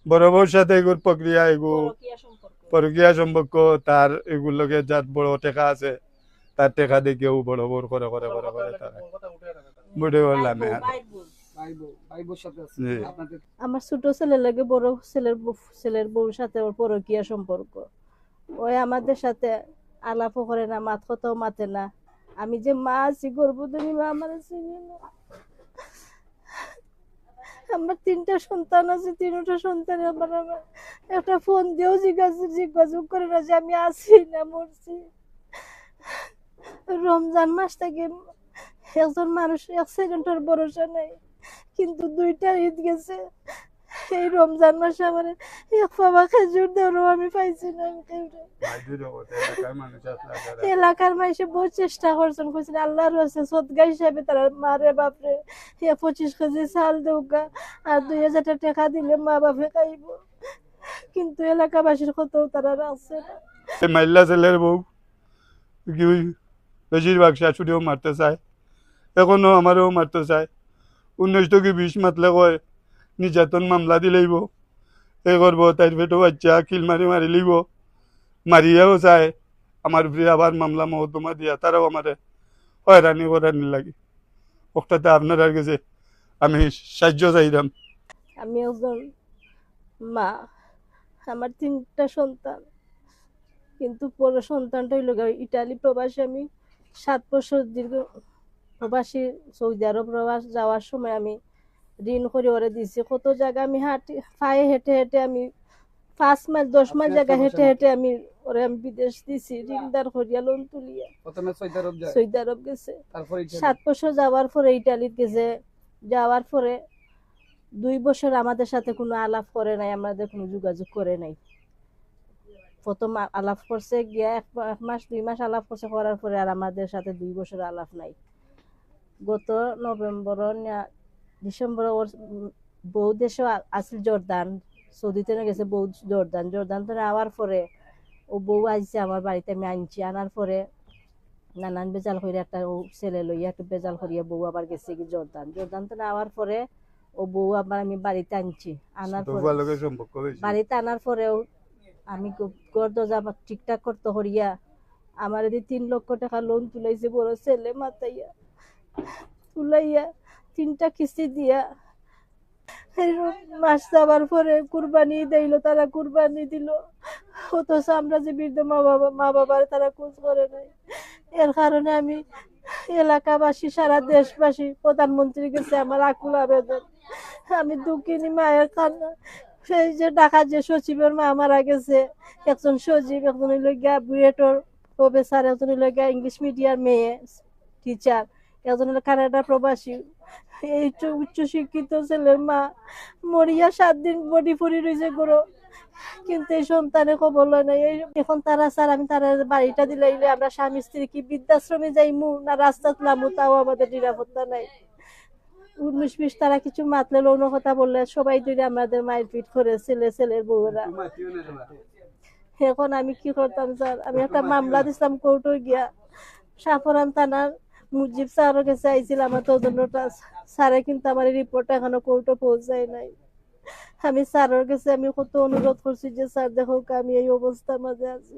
বড় বউর সাথে এগুর প্রক্রিয়া এগু পরকীয়া সম্পর্ক তার এগুলোকে যার বড় টেকা আছে তার টেকা দিয়ে কেউ বড় বড় করে করে করে করে তারা বুঝে বললাম আর জি। আমার ছোট ছেলের লাগে বড় ছেলের বউর সাথে ওর পরকীয়া সম্পর্ক। ওই আমাদের সাথে আলাপও করে না, মাত কথাও মাতে না। আমি যে মা আছি গর্ভধারী মা, আমার চিনি না। আমার 3টা সন্তান আছে, 3টা সন্তান আমার আমার একটা ফোন দিয়েও জিজ্ঞাসা করে না যে আমি আছি না মরছি। রমজান মাস থেকে একজন মানুষ 1 সেকেন্ডের ভরসা নেই, কিন্তু 2টা ঈদ গেছে। এই রমজান মাসে আমার এক পাবা খেজুর দেওয়ারও আমি পাইছি না। এলাকার মানুষে বহু চেষ্টা করছেন, কইছেন আল্লাহর রাস্তে সদকা হিসাবে তারা মারে বাপরে 25 কেজি চাল দেউকা আর 2000 টাকা দিলে মা বাপে খাইব, কিন্তু এলাকাবাসীর কত তারা রাখছে না। মাইল্লা ছেলের বউ কি বেশিরভাগ শাশুড়িও মারতে চায়, এখনো আমারও মারতে চায়। 19 থেকে 20 মাতলে কয় নির্যাতন মামলা দিলেইব, এ করব তাই পেটো বাচ্চা কিল মারি মারি লইব, মারিয়াও চায় আমার উপরে আবার মামলা মহকুমা দিয়া তারাও আমার হয়রানি করানি লাগে। ওটাতে আপনার কাছে আমি সাহায্য চাইলাম। আমি একজন মা, আমার 3টা সন্তান, কিন্তু বড় সন্তানটা হইল ইটালি প্রবাসী। আমি 7 বছর দীর্ঘ প্রবাসী সৌদি আরব প্রবাস যাওয়ার সময় আমি ঋণ করে ওরে দিছি। কত জায়গা আমি পায়ে হেঁটে হেঁটে আমি 5 মাইল 10 মাইল জায়গা হেঁটে হেঁটে আমি ওরে আমি বিদেশ দিছি, ঋণদার করিয়া লোন তুলিয়া। প্রথমে সৌদি আরব গেছে, তারপরে 7 বছর যাওয়ার পরে ইটালিত গেছে। যাওয়ার পরে 2 বছর আমাদের সাথে কোনো আলাপ করে নাই, আমাদের কোনো যোগাযোগ করে নাই। প্রথম আলাপ করছে গিয়া 1 মাস 2 মাস আলাপ করছে, করার পরে আর আমাদের সাথে 2 বছর আলাপ নাই। গত নভেম্বর না ডিসেম্বর ওর বউ দেশে আসল জর্দান, সৌদিতে গেছে বউ জর্দান তো আওয়ার পরে ও বউ আইছে আমার বাড়িতে, আমি আনছি। আনার পরে নানান বেজাল করিয়া একটা ও ছেলে লইয়া একটা বেজাল করিয়া বউ আবার গেছে কি জর্দান তো আওয়ার পরে ও বউ আবার আমি বাড়িতে আনছি। আনার পরে বাড়িতে আনার পরেও আমি ঘর দরজা ঠিকঠাক করতে হরিয়া আমার এদিকে 3 লক্ষ টাকা লোন তুলাইছে বড় ছেলে মাতাইয়া, তুলাইয়া 3টা কিস্তি দিয়া মাস যাবার পরে কুরবানি দিল, তারা কুরবানি দিল, অথচ আমরা যে বৃদ্ধ মা বাবার তারা খোঁজ করে নাই। এর কারণে আমি এলাকাবাসী সারা দেশবাসী প্রধানমন্ত্রীর কাছে আমার আকুল আবেদন। আমি দুঃখিনী মায়ের কান্না। সেই যে ঢাকা যে সচিবের মা মারা গেছে, একজন সচিব, একজন হইল গিয়া বুয়েটর প্রফেসর, একজন হইল গিয়া ইংলিশ মিডিয়ার মেয়ে টিচার, একজন হলো কানাডা প্রবাসী। এই উচ্চ শিক্ষিত ছেলের মা মরিয়া 7 দিন বডি ফুরি রয়েছে গরো, কিন্তু এই সন্তানের খবর লয় নাই। এখন তারা স্যার আমি তারা বাড়িটা দিলে আমরা স্বামী স্ত্রী কি বৃদ্ধাশ্রমে যাইমু না রাস্তা তুলামু, তাও আমাদের নিরাপত্তা নাই। 19-20 তারা কিছু মাতলে লৌন কথা বললে সবাই ধরে আমাদের মায়ের পিট করে, ছেলের বউরা। এখন আমি কি করতাম স্যার, আমি একটা মামলা দিছিলাম কোর্টে গিয়া। সাফরান থানার মুজিব স্যারের কাছে আইছিলাম আমার তদন্তটা, স্যারে কিন্তু আমার রিপোর্ট এখনো কোর্টে পৌঁছায় নাই। আমি স্যারের কাছে আমি কত অনুরোধ করছি যে স্যার দেখো আমি এই অবস্থার মাঝে আছি,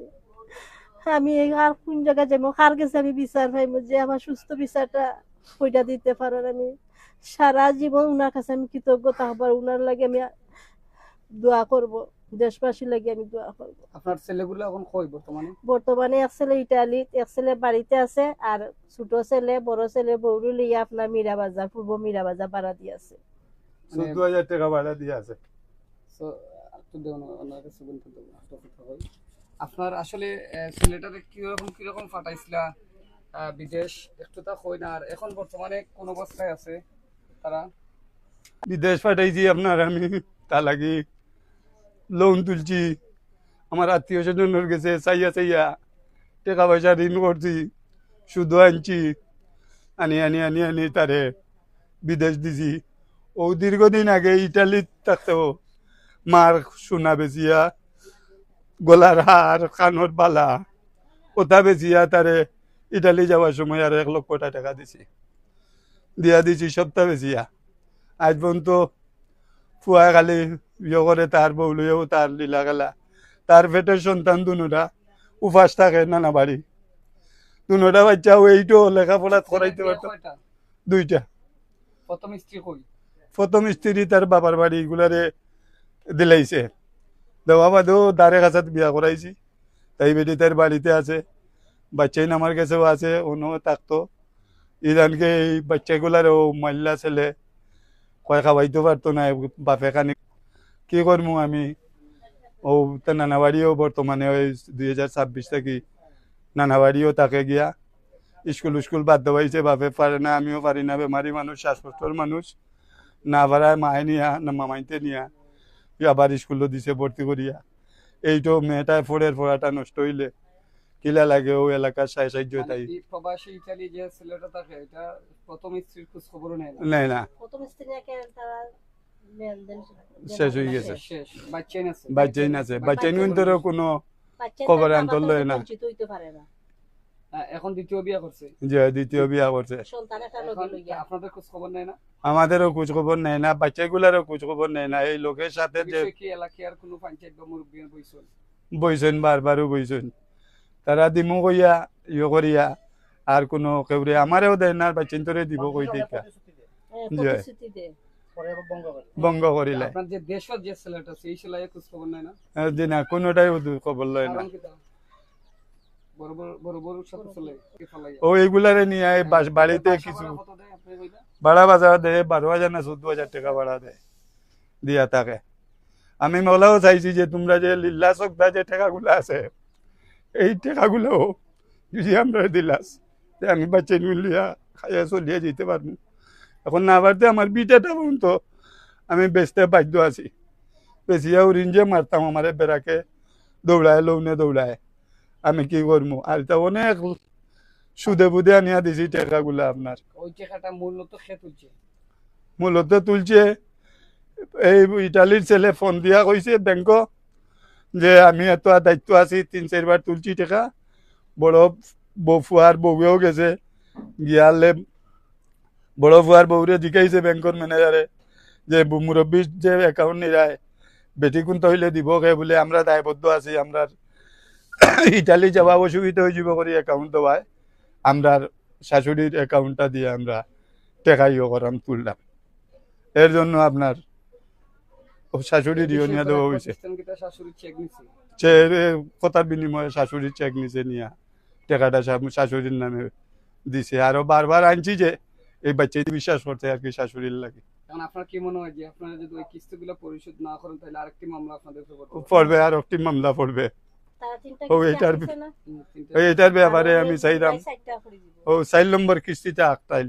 আমি আর কোন জায়গায় যাবো, কার কাছে আমি বিচার পাইবো যে আমার সুস্থ বিচারটা কইটা দিতে পারেন। আমি সারা জীবন উনার কাছে আমি কৃতজ্ঞতা হবার, উনার লাগে আমি দোয়া করব, দেশবাসীর লাগে আমি দোয়া করব। আপনার ছেলেগুলো এখন কই বর্তমানে এক ছেলে ইটালি, এক ছেলে বাড়িতে আছে, আর ছোট ছেলে বড় ছেলে বউরু লিয়া আপনার মীরাবাজার, পূর্ব মীরাবাজার ভাড়া দিয়ে আছে। 14,000 টাকা ভাড়া দিয়ে আছে। আপনার আসলে ছেলেটারে কিরকম ফাটাইছিলা বিদেশ, একটু তা কই না। আর এখন বর্তমানে কোন অবস্থায় আছে তারা? বিদেশ পাঠাইছি আপনার, আমি তা লাগি লোন তুলছি, আমার আত্মীয় স্বজনের গেছে চাইয়া টাকা পয়সা ঋণ করছি, শুধু আনছি, আনি তারে বিদেশ দিছি। ও দীর্ঘদিন আগে ইটালিত থাকতেও মার সোনা বেচিয়া, গলার হার, কানের বালা ওটা বেচিয়া তারে ইটালি যাওয়ার সময় আর 1 লক্ষ টাকা দিছি সপ্তাহ বেচিয়া। আজ পর্যন্ত ফুয়া খালি ইয়ে করে তার বউ লইয়াও তার লীলা খেলা, তার পেটের সন্তান দুনুরা উপাস থাকে নানা বাড়ি, দুনুরা বাচ্চাও এইটো লেখাপড়া করাইতে ছেলের বিয়ে পারতো। কয়টা? দুইটা। প্রথম স্ত্রী কই? প্রথম স্ত্রী তার বাবার বাড়ি এগুলারে দিলাইছে, দেওয়া বাদেও দারে কাছাত বিয়া করাইছি, তাই বেটি তার বাড়িতে আছে, বাচ্চাই আমার কাছেও আছে, অন্য থাকতো। ইদানকে এই বাচ্চাগুলারও মাল্লা ছেলে কয় খাওয়াইতে পারতো না, বাপে খানি কি করবো আমি। ও তার নানা বাড়িও বর্তমানে ওই 2026 থেকে নানা বাড়িও তাকে গিয়া স্কুল বাদ দেওয়াইছে, বাপে পারে না, আমিও পারি না, বেমারি মানুষ, শ্বাসকষ্টর মানুষ, না পারায় মায়ে নিয়া না মামাইতে নিয়া আবার স্কুলও দিছে ভর্তি করিয়া। এইটো মেয়েটা ফোরের পড়াটা নষ্ট হইলে কিলা লাগে ও এলাকার সাহায্য মানে তাই এই প্রবাসী ইতালি যে ছেলেটা থাকে এটা প্রথম স্ত্রীর খোঁজ খবরও নেয় না। নেয় না, প্রথম স্ত্রীকে তারা লেনদেন শেষ হয়ে গেছে। শেষ বাচ্চাই আছে। বাচ্চাই নাছে, বাচ্চাই নুন্তরও কোনো বাচ্চা খবর তার আনতে বাবা লয় থেকে না। বঞ্চিত হইতে পারে না, এখন দ্বিতীয় বিয়ে করছে। যে দ্বিতীয় বিয়া করছে, সন্তান একটা এখন লগে লইয়া আপনাদের খোঁজ খবর নেয় না? আমাদেরও খোঁজ খবর নেয় না, বাচ্চাগুলারও খোঁজ খবর নেয় না। এই লোকের সাথে যে বিষয়ে কি এলাকার কোনো পঞ্চায়েত বা মুরব্বী বইছেন? বইছেন, বারবারও বইছেন, তারা দিমু কইয়া ইয়ে করিয়া আর কোনো কেউরে আমারেও দেয় না, বাচ্চান তোরে দিব কই দেখা জি। প্রতিশ্রুতি দেয়। বঙ্গ করিলে আপনার যে দেশের যে ছেলেটা সেই ছেলে খোঁজ খবর নেয় না? দিনা কোনোটাই খবর লয় না। কারণ কি তা? বড় বড় বড় বড় সাথে ছেলে কি ফলাইয়া? ও এইগুলারে নিয়ে এই বাড়িতে কিছু বাসা ভাড়া কত দেয় আপনি কইলা? ভাড়া বাজার দেয়, 12,000 না 14,000 টাকা ভাড়া দেয়, দিয়া থাকে। আমি মলাও চাইছি যে তোমরা যে লীলা চকদা যে টাকাগুলো আছে এই টাকাগুলো যদি আমরা দিলাস যে আমি বাচ্চা নিলিয়া খাইয়া চলিয়া যেতে পারবো। এখন না পারতে আমার বিটাটা পর্যন্ত আমি বেচতে বাধ্য আছি, বেচিয়াও ঋণ যে মারতাম আমার বেড়াকে দৌড়ায় লৌনে দৌড়ায়, আমি কি করবো। আর তা অনেক সুদে বুদে আনিয়া দিছি টাকাগুলো আপনার। ওই টাকাটা মূলত খে তুলছে। মূলত তুলছে এই ইটালির ছেলে ফোন দিয়া কইছে ব্যাংক যে আমি এত দায়িত্ব আছি, 3-4 বার তুলছি টাকা। বড় ফুয়ার বউয়েও গেছে গিয়ালে, বড় ফুয়ার বউরে জিকাইছে ব্যাংকের ম্যানেজারে যে মুরব্বীর যে অ্যাকাউন্ট নিরায় বেটি কোন হইলে দিব কে বলে আমরা দায়বদ্ধ আছি, আমরা ইটালি যাওয়া অসুবিধা হয়ে যাব করে অ্যাকাউন্ট দেওয়ায় আমরা শাশুড়ির অ্যাকাউন্টটা দিয়ে আমরা টাকা ইয়ে করাম তুললাম। এর জন্য আপনার শাশুড়ির ইয়ে নিয়ে দেওয়া হয়েছে, প্রতিষ্ঠান কি তার শাশুড়ি চেক নিছে? কথার বিনিময়ে শাশুড়ির চেক নিচে নিয়ে টাকাটা শাশুড়ির নামে দিছে। আরো বারবার আনছি যে এই বাচ্চা বিশ্বাস করতে আর কি শাশুড়ির লাগে। এখন আপনার কি মনে হয় যে আপনারা যদি ওই কিস্তিগুলো পরিশোধ না করেন তাহলে আরেকটি মামলা আপনাদের উপর করতে হবে? পড়বে, আর একটি মামলা পড়বে। তারা তিনটা ও কিস্তি এটার আনছে না? এইটার ব্যাপারে আমি চাইলাম প্রায় 60 টাকা করে দিব। ও 4 নম্বর কিস্তিটা আটটাইল।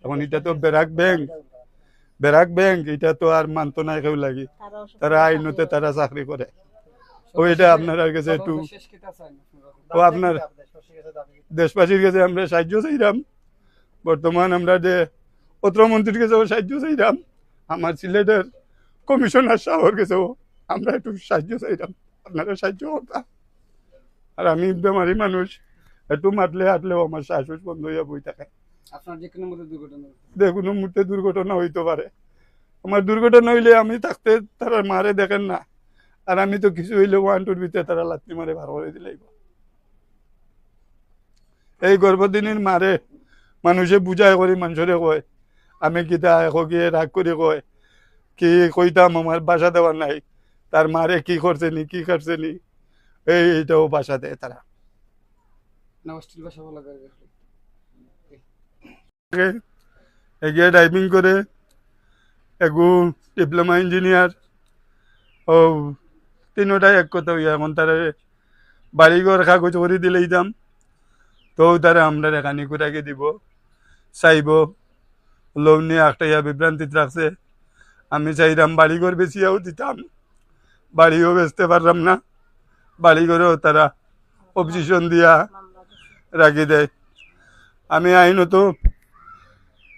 এখন এটা তো ব্যারাক ব্যাংক এটা তো আর মানতো না কেউ লাগি, তারাও তারা আইনতে তারা চাকরি করে। ও এটা আপনার কাছে একটু শেষ কিতা চাই ও আপনার দেশবাসীর কাছে আমরা সাহায্য চাইলাম, বর্তমান আমরা যে অর্থমন্ত্রীর কাছেও সাহায্য চাইলাম, আমার সিলেটের কমিশনার সাহেবের কাছেও আমরা একটু সাহায্য চাইলাম, আপনারা সাহায্য করতাম। আর আমি বেমারি মানুষ, একটু মাতলে হাঁটলেও আমার শ্বাস বন্ধ হইয়া বই থাকে। আপনার যে কোনো মধ্যে দুর্ঘটনা যে কোনো মুহূর্তে দুর্ঘটনা হইতে পারে। আমার দুর্ঘটনা হইলে আমি থাকতে তারা মারে দেখেন না, আর আমি তো কিছু হইলে 1-2 ভিতরে তারা লাত্তি মারে বার করে দিলাইব। এই গর্ভদিনীর মারে মানুষে বুঝায় করি মানুষরে কয় আমি কিতা এখন গিয়ে রাগ করে কয় কি কইতাম আমার বাসা দেওয়ার নাই, তার মারে কি করছে নি কি করছে নি এইটাও বাসা দেয় তারা। না অস্ট্রেলিয়া ভাষা বলা যায় এগিয়ে ড্রাইভিং করে এগু ডিপ্লোমা ইঞ্জিনিয়ার ও তিনোটাই এক কথা হইয়া এখন তারা বাড়িঘর কাগজ করে দিলেই দাম তো তারা আমরা এখানি করে দিব চাইব লোন নিয়ে একটা বিভ্রান্তিত রাখছে। আমি চাইলাম বাড়িঘর বেশিয়াও দিতাম, বাড়িও বেচতে পারলাম না, বাড়িঘরেও তারা অবজেকশন দিয়া রাখি দেয়। আমি আইনত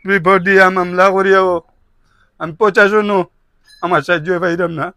রিপোর্ট দিয়া মামলা করিয়াও আমি 50 আমার সাহায্য পাইলাম না।